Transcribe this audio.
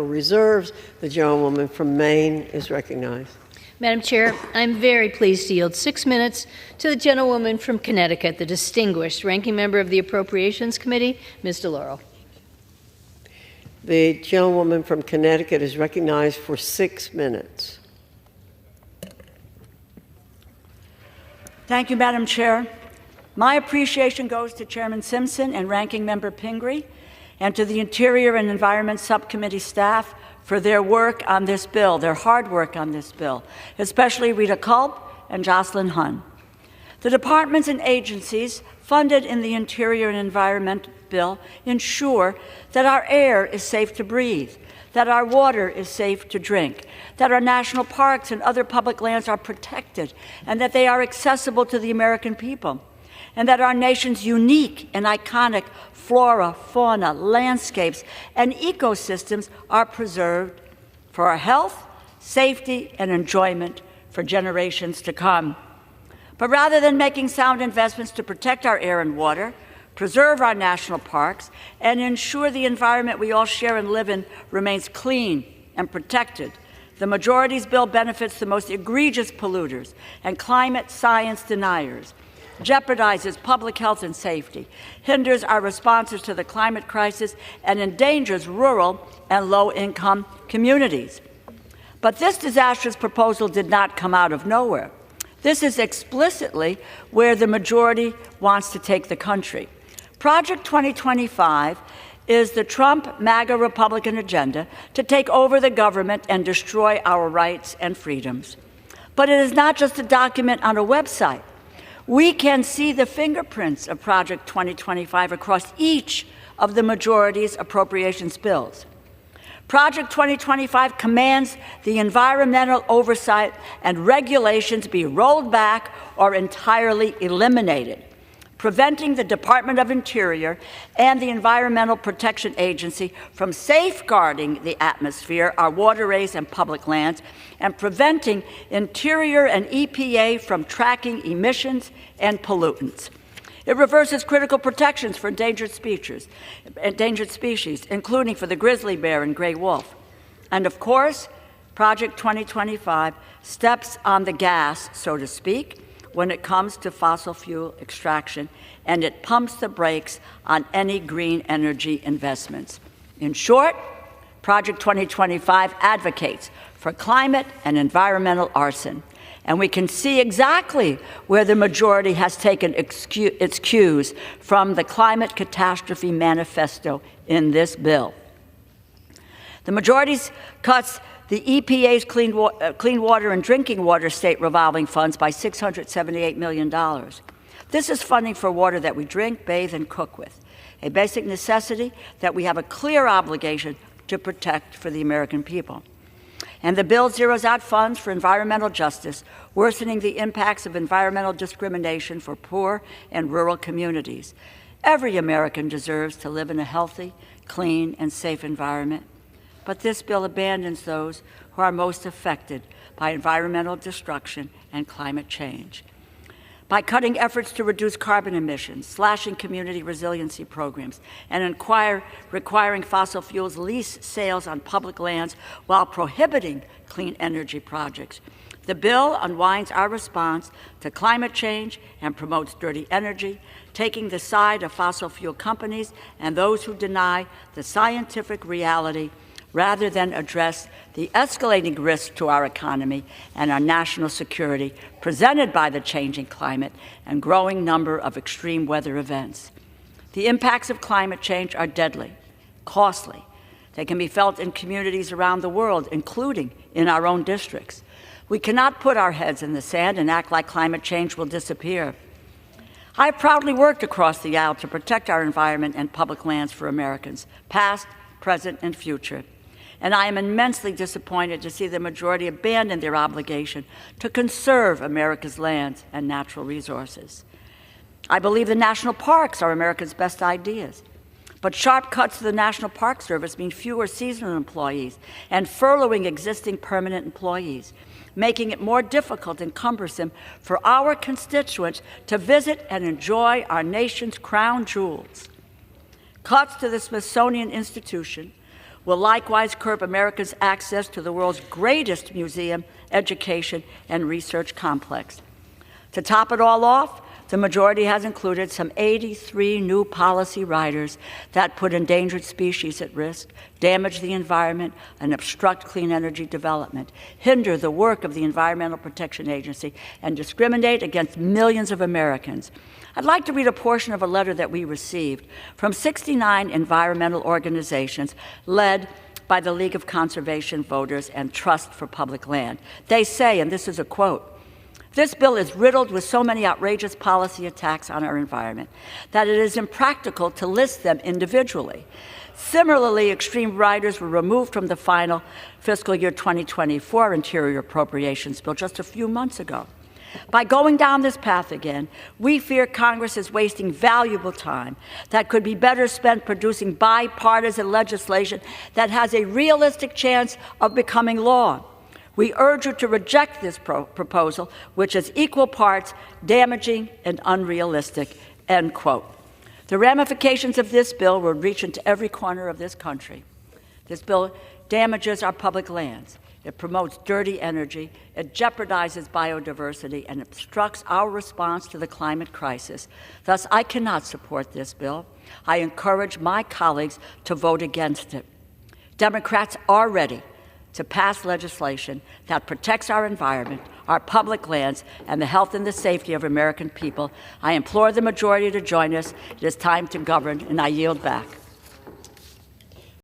Reserves. The gentlewoman from Maine is recognized. Madam Chair, I'm very pleased to yield 6 minutes to the gentlewoman from Connecticut, the distinguished ranking member of the Appropriations Committee, Ms. DeLauro. The gentlewoman from Connecticut is recognized for 6 minutes. Thank you, Madam Chair. My appreciation goes to Chairman Simpson and Ranking Member Pingree, and to the Interior and Environment Subcommittee staff for their work on this bill, their hard work on this bill, especially Rita Culp and Jocelyn Hunn. The departments and agencies funded in the Interior and Environment bill ensure that our air is safe to breathe, that our water is safe to drink, that our national parks and other public lands are protected, and that they are accessible to the American people, and that our nation's unique and iconic flora, fauna, landscapes, and ecosystems are preserved for our health, safety, and enjoyment for generations to come. But rather than making sound investments to protect our air and water, preserve our national parks, and ensure the environment we all share and live in remains clean and protected, the majority's bill benefits the most egregious polluters and climate science deniers, jeopardizes public health and safety, hinders our responses to the climate crisis, and endangers rural and low-income communities. But this disastrous proposal did not come out of nowhere. This is explicitly where the majority wants to take the country. Project 2025 is the Trump MAGA Republican agenda to take over the government and destroy our rights and freedoms. But it is not just a document on a website. We can see the fingerprints of Project 2025 across each of the majority's appropriations bills. Project 2025 commands the environmental oversight and regulations be rolled back or entirely eliminated, preventing the Department of Interior and the Environmental Protection Agency from safeguarding the atmosphere, our waterways and public lands, and preventing Interior and EPA from tracking emissions and pollutants. It reverses critical protections for endangered species, including for the grizzly bear and gray wolf. And of course, Project 2025 steps on the gas, so to speak, when it comes to fossil fuel extraction, and it pumps the brakes on any green energy investments. In short, Project 2025 advocates for climate and environmental arson. And we can see exactly where the majority has taken its cues from the Climate Catastrophe Manifesto in this bill. The majority cuts the EPA's Clean Water and Drinking Water State Revolving Funds by $678 million. This is funding for water that we drink, bathe, and cook with, a basic necessity that we have a clear obligation to protect for the American people. And the bill zeroes out funds for environmental justice, worsening the impacts of environmental discrimination for poor and rural communities. Every American deserves to live in a healthy, clean, and safe environment. But this bill abandons those who are most affected by environmental destruction and climate change. By cutting efforts to reduce carbon emissions, slashing community resiliency programs, and requiring fossil fuels lease sales on public lands while prohibiting clean energy projects, the bill unwinds our response to climate change and promotes dirty energy, taking the side of fossil fuel companies and those who deny the scientific reality rather than address the escalating risk to our economy and our national security presented by the changing climate and growing number of extreme weather events. The impacts of climate change are deadly, costly. They can be felt in communities around the world, including in our own districts. We cannot put our heads in the sand and act like climate change will disappear. I have proudly worked across the aisle to protect our environment and public lands for Americans, past, present, and future. And I am immensely disappointed to see the majority abandon their obligation to conserve America's lands and natural resources. I believe the national parks are America's best ideas. But sharp cuts to the National Park Service mean fewer seasonal employees and furloughing existing permanent employees, making it more difficult and cumbersome for our constituents to visit and enjoy our nation's crown jewels. Cuts to the Smithsonian Institution will likewise curb America's access to the world's greatest museum, education, and research complex. To top it all off, the majority has included some 83 new policy riders that put endangered species at risk, damage the environment, and obstruct clean energy development, hinder the work of the Environmental Protection Agency, and discriminate against millions of Americans. I'd like to read a portion of a letter that we received from 69 environmental organizations led by the League of Conservation Voters and Trust for Public Land. They say, and this is a quote, "This bill is riddled with so many outrageous policy attacks on our environment that it is impractical to list them individually. Similarly, extreme riders were removed from the final fiscal year 2024 Interior Appropriations Bill just a few months ago. By going down this path again, we fear Congress is wasting valuable time that could be better spent producing bipartisan legislation that has a realistic chance of becoming law. We urge you to reject this proposal, which is equal parts damaging and unrealistic," end quote. The ramifications of this bill will reach into every corner of this country. This bill damages our public lands. It promotes dirty energy. It jeopardizes biodiversity and obstructs our response to the climate crisis. Thus, I cannot support this bill. I encourage my colleagues to vote against it. Democrats are ready to pass legislation that protects our environment, our public lands, and the health and the safety of American people. I implore the majority to join us. It is time to govern, and I yield back.